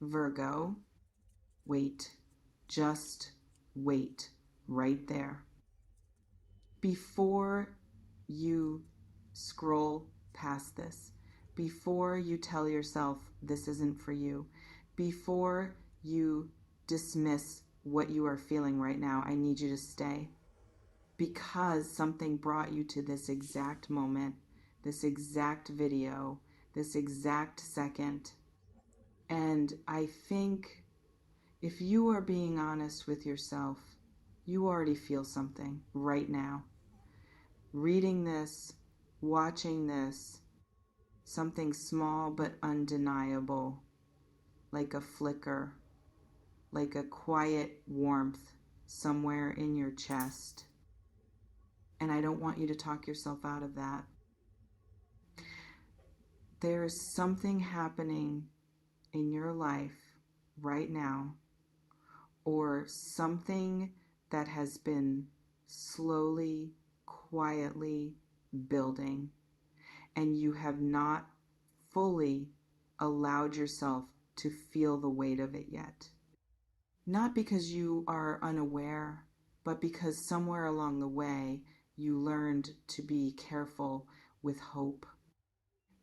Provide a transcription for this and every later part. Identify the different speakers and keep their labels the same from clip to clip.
Speaker 1: Virgo, wait. Just wait right there. Before you scroll past this, before you tell yourself this isn't for you, before you dismiss what you are feeling right now, I need you to stay. Because something brought you to this exact moment, this exact video, this exact second. And I think if you are being honest with yourself, you already feel something right now. Reading this, watching this, something small but undeniable, like a flicker, like a quiet warmth somewhere in your chest. And I don't want you to talk yourself out of that. There is something happening in your life right now, or something that has been slowly, quietly building, and you have not fully allowed yourself to feel the weight of it yet. Not because you are unaware, but because somewhere along the way you learned to be careful with hope.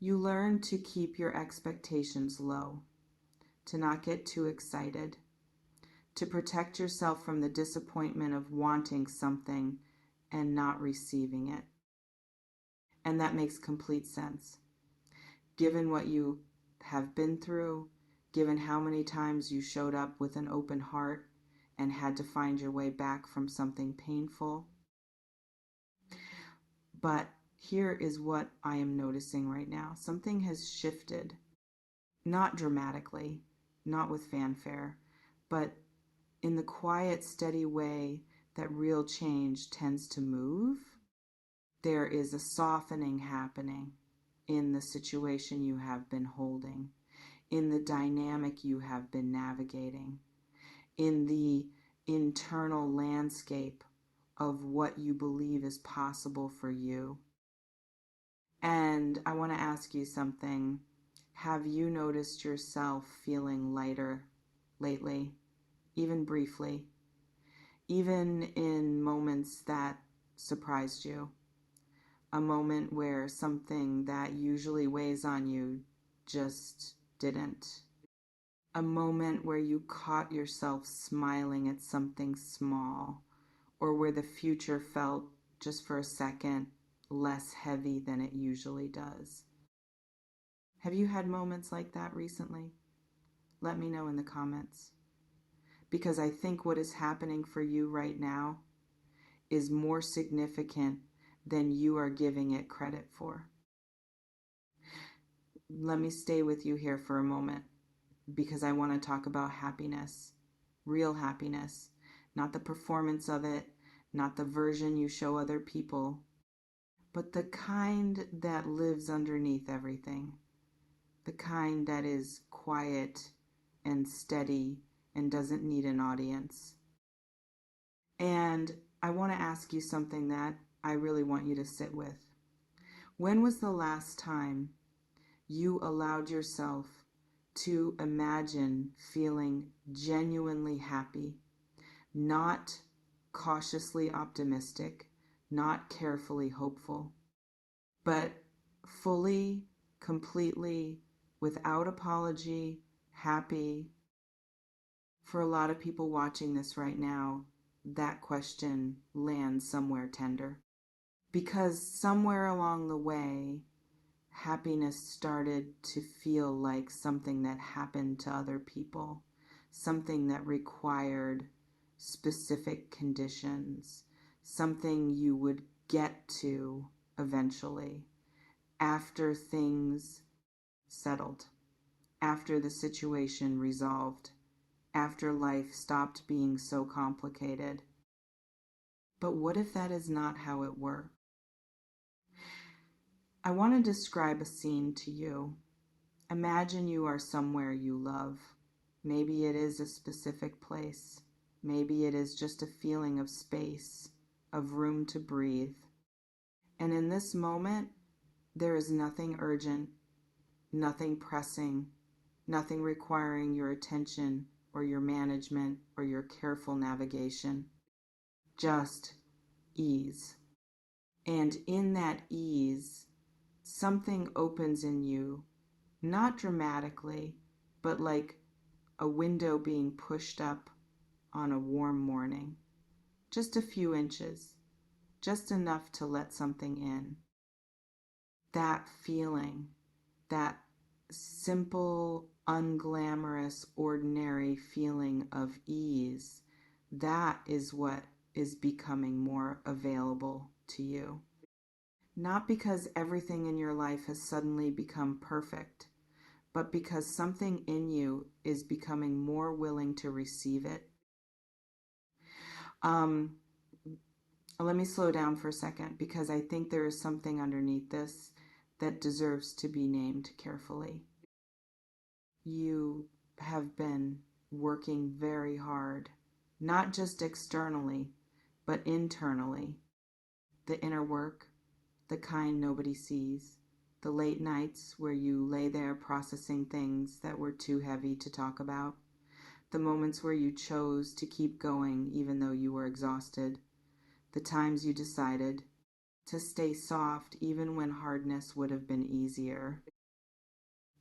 Speaker 1: You learned to keep your expectations low, to not get too excited, to protect yourself from the disappointment of wanting something and not receiving it. And that makes complete sense. Given what you have been through, given how many times you showed up with an open heart and had to find your way back from something painful. But here is what I am noticing right now. Something has shifted, not dramatically, not with fanfare, but in the quiet, steady way that real change tends to move. There is a softening happening in the situation you have been holding, in the dynamic you have been navigating, in the internal landscape of what you believe is possible for you. And I want to ask you something. Have you noticed yourself feeling lighter lately, even briefly, even in moments that surprised you? A moment where something that usually weighs on you just didn't. A moment where you caught yourself smiling at something small, or where the future felt, just for a second, less heavy than it usually does. Have you had moments like that recently? Let me know in the comments. Because I think what is happening for you right now is more significant than you are giving it credit for. Let me stay with you here for a moment, because I want to talk about happiness, real happiness, not the performance of it, not the version you show other people, but the kind that lives underneath everything, the kind that is quiet and steady and doesn't need an audience. And I want to ask you something that I really want you to sit with. When was the last time you allowed yourself to imagine feeling genuinely happy, not cautiously optimistic, not carefully hopeful, but fully, completely, without apology, happy? For a lot of people watching this right now, that question lands somewhere tender. Because somewhere along the way, happiness started to feel like something that happened to other people, something that required specific conditions, something you would get to eventually after things settled, after the situation resolved, after life stopped being so complicated. But what if that is not how it works? I want to describe a scene to you. Imagine you are somewhere you love. Maybe it is a specific place. Maybe it is just a feeling of space, of room to breathe. And in this moment, there is nothing urgent, nothing pressing, nothing requiring your attention or your management or your careful navigation, just ease. And in that ease, something opens in you, not dramatically, but like a window being pushed up on a warm morning. Just a few inches, just enough to let something in. That feeling, that simple, unglamorous, ordinary feeling of ease, that is what is becoming more available to you. Not because everything in your life has suddenly become perfect, but because something in you is becoming more willing to receive it. Let me slow down for a second because I think there is something underneath this that deserves to be named carefully. You have been working very hard, not just externally, but internally. The inner work, the kind nobody sees, the late nights where you lay there processing things that were too heavy to talk about, the moments where you chose to keep going even though you were exhausted, the times you decided to stay soft even when hardness would have been easier.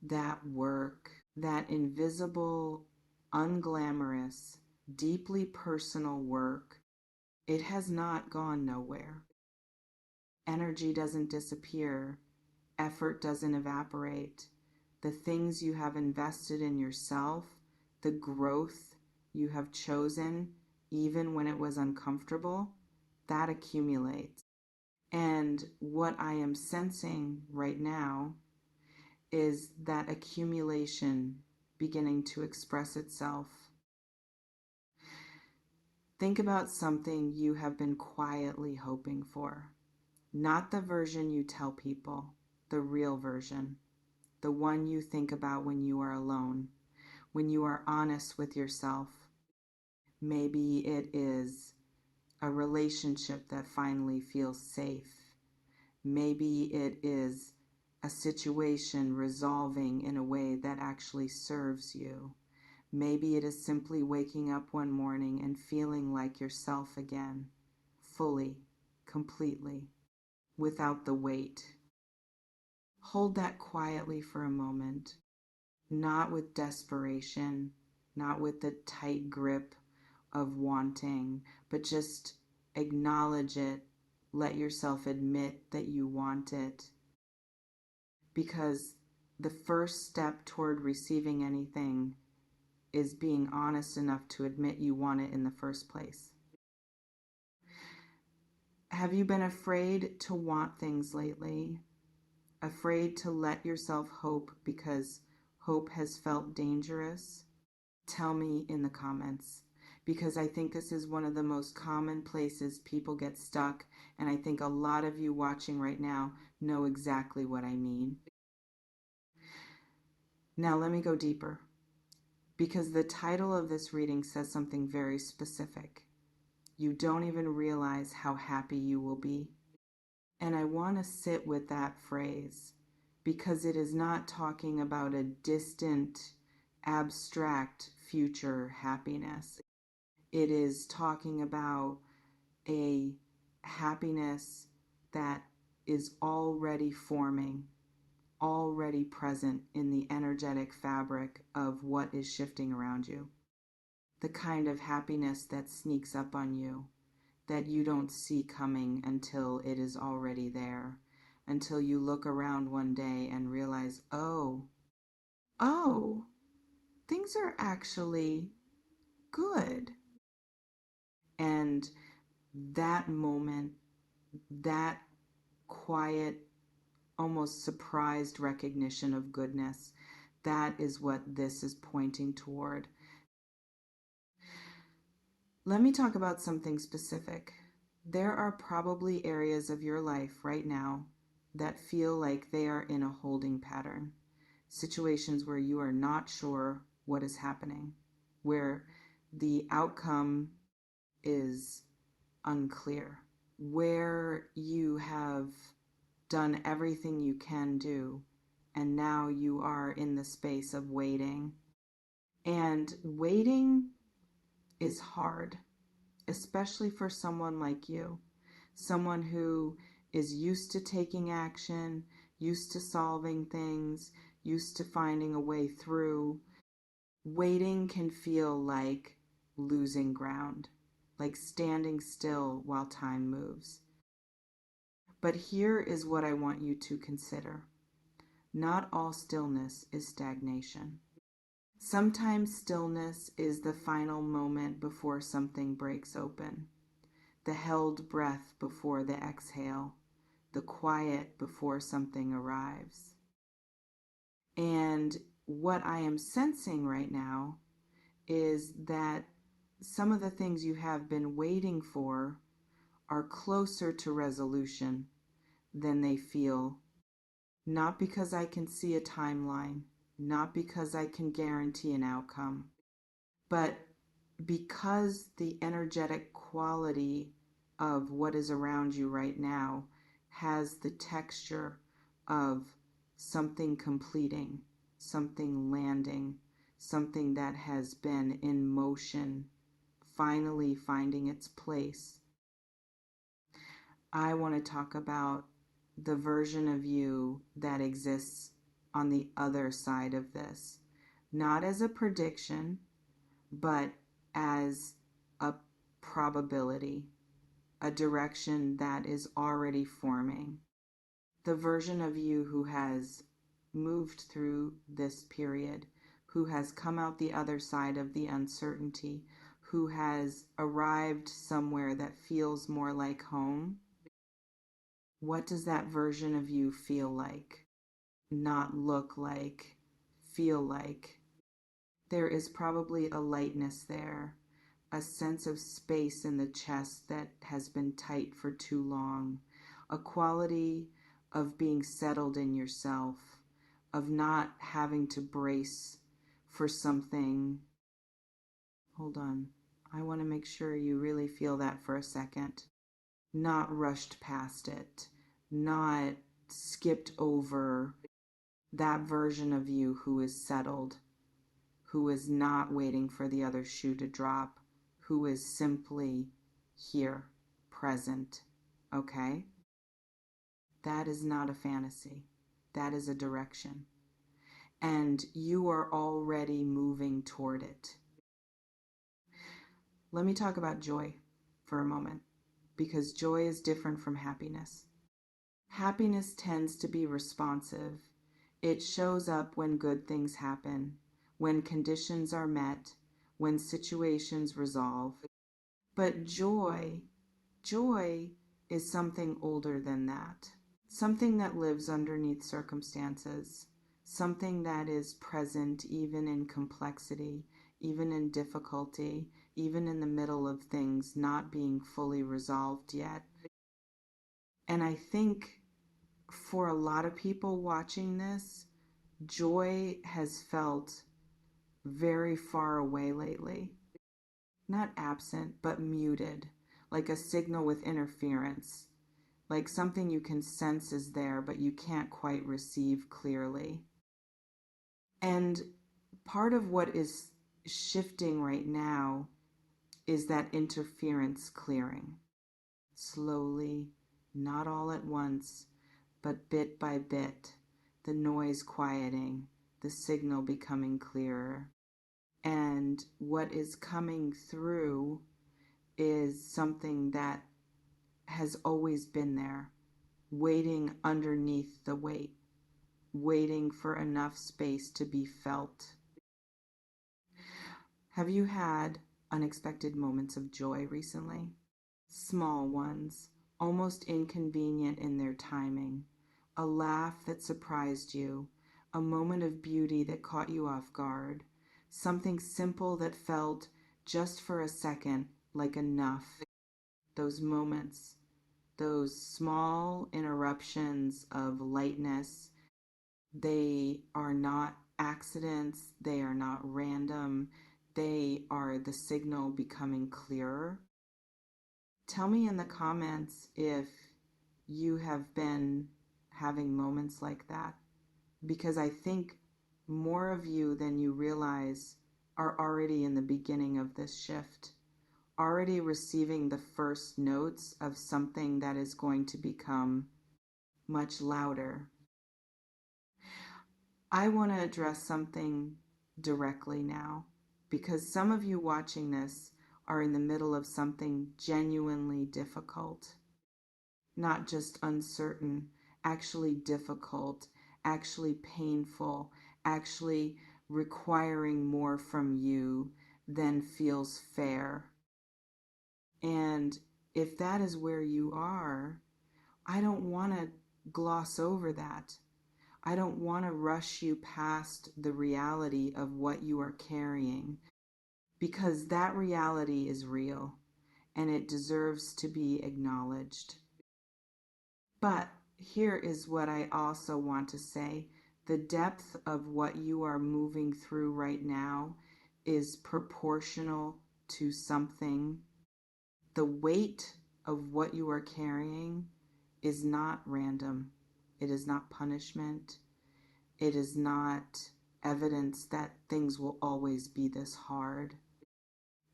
Speaker 1: That work, that invisible, unglamorous, deeply personal work, it has not gone nowhere. Energy doesn't disappear. Effort doesn't evaporate. The things you have invested in yourself, the growth you have chosen, even when it was uncomfortable, that accumulates. And what I am sensing right now is that accumulation beginning to express itself. Think about something you have been quietly hoping for. Not the version you tell people, the real version, the one you think about when you are alone, when you are honest with yourself. Maybe it is a relationship that finally feels safe. Maybe it is a situation resolving in a way that actually serves you. Maybe it is simply waking up one morning and feeling like yourself again, fully, completely, without the weight. Hold that quietly for a moment, not with desperation, not with the tight grip of wanting, but just acknowledge it. Let yourself admit that you want it. Because the first step toward receiving anything is being honest enough to admit you want it in the first place. Have you been afraid to want things lately? Afraid to let yourself hope because hope has felt dangerous? Tell me in the comments, because I think this is one of the most common places people get stuck, and I think a lot of you watching right now know exactly what I mean. Now let me go deeper, because the title of this reading says something very specific. You don't even realize how happy you will be. And I want to sit with that phrase because it is not talking about a distant, abstract future happiness. It is talking about a happiness that is already forming, already present in the energetic fabric of what is shifting around you. The kind of happiness that sneaks up on you, that you don't see coming until it is already there, until you look around one day and realize, oh, things are actually good. And that moment, that quiet, almost surprised recognition of goodness, that is what this is pointing toward. Let me talk about something specific. There are probably areas of your life right now that feel like they are in a holding pattern. Situations where you are not sure what is happening, where the outcome is unclear, where you have done everything you can do and now you are in the space of waiting. And waiting is hard, especially for someone like you, someone who is used to taking action, used to solving things, used to finding a way through. Waiting can feel like losing ground, like standing still while time moves. But here is what I want you to consider. Not all stillness is stagnation. Sometimes stillness is the final moment before something breaks open, the held breath before the exhale, the quiet before something arrives. And what I am sensing right now is that some of the things you have been waiting for are closer to resolution than they feel. Not because I can see a timeline, not because I can guarantee an outcome, but because the energetic quality of what is around you right now has the texture of something completing, something landing, something that has been in motion, finally finding its place. I want to talk about the version of you that exists on the other side of this, not as a prediction, but as a probability, a direction that is already forming. The version of you who has moved through this period, who has come out the other side of the uncertainty, who has arrived somewhere that feels more like home. What does that version of you feel like? Not look like, feel like? There is probably a lightness there, a sense of space in the chest that has been tight for too long, a quality of being settled in yourself, of not having to brace for something. Hold on. I want to make sure you really feel that for a second. Not rushed past it, not skipped over that version of you who is settled, who is not waiting for the other shoe to drop, who is simply here, present, okay? That is not a fantasy. That is a direction. And you are already moving toward it. Let me talk about joy for a moment, because joy is different from happiness. Happiness tends to be responsive. It shows up when good things happen, when conditions are met, when situations resolve. But joy is something older than that. Something that lives underneath circumstances. Something that is present even in complexity, even in difficulty, even in the middle of things not being fully resolved yet. And I think for a lot of people watching this, joy has felt very far away lately. Not absent, but muted, like a signal with interference, like something you can sense is there, but you can't quite receive clearly. And part of what is shifting right now is that interference clearing. Slowly, not all at once, but bit by bit, the noise quieting, the signal becoming clearer. And what is coming through is something that has always been there, waiting underneath the weight, waiting for enough space to be felt. Have you had unexpected moments of joy recently? Small ones, almost inconvenient in their timing. A laugh that surprised you, a moment of beauty that caught you off guard, something simple that felt, just for a second, like enough. Those moments, those small interruptions of lightness, they are not accidents, they are not random, they are the signal becoming clearer. Tell me in the comments if you have been having moments like that, because I think more of you than you realize are already in the beginning of this shift, already receiving the first notes of something that is going to become much louder. I want to address something directly now, because some of you watching this are in the middle of something genuinely difficult, not just uncertain, actually difficult, actually painful, actually requiring more from you than feels fair. And if that is where you are, I don't want to gloss over that. I don't want to rush you past the reality of what you are carrying, because that reality is real and it deserves to be acknowledged. But here is what I also want to say. The depth of what you are moving through right now is proportional to something. The weight of what you are carrying is not random. It is not punishment. It is not evidence that things will always be this hard.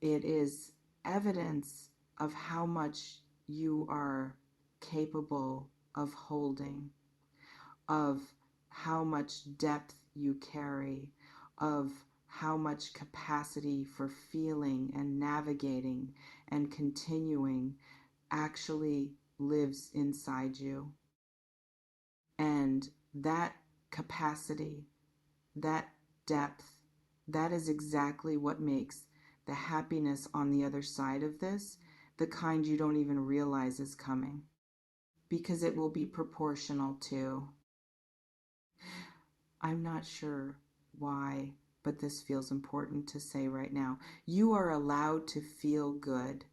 Speaker 1: It is evidence of how much you are capable of holding, of how much depth you carry, of how much capacity for feeling and navigating and continuing actually lives inside you. And that capacity, that depth, that is exactly what makes the happiness on the other side of this the kind you don't even realize is coming, because it will be proportional to. I'm not sure why, but this feels important to say right now. You are allowed to feel good.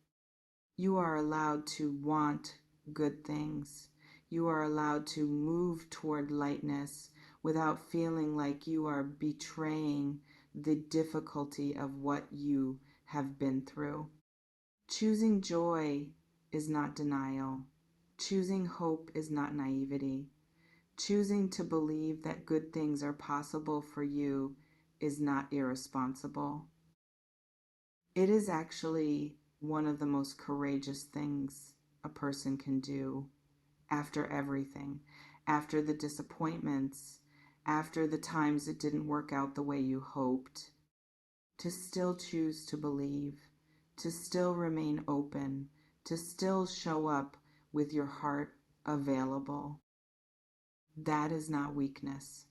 Speaker 1: You are allowed to want good things. You are allowed to move toward lightness without feeling like you are betraying the difficulty of what you have been through. Choosing joy is not denial. Choosing hope is not naivety. Choosing to believe that good things are possible for you is not irresponsible. It is actually one of the most courageous things a person can do after everything, after the disappointments, after the times it didn't work out the way you hoped, to still choose to believe, to still remain open, to still show up with your heart available. That is not weakness.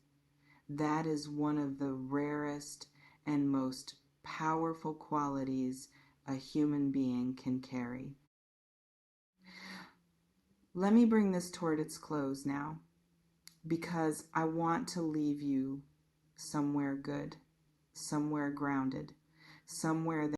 Speaker 1: That is one of the rarest and most powerful qualities a human being can carry. Let me bring this toward its close now, because I want to leave you somewhere good, somewhere grounded, somewhere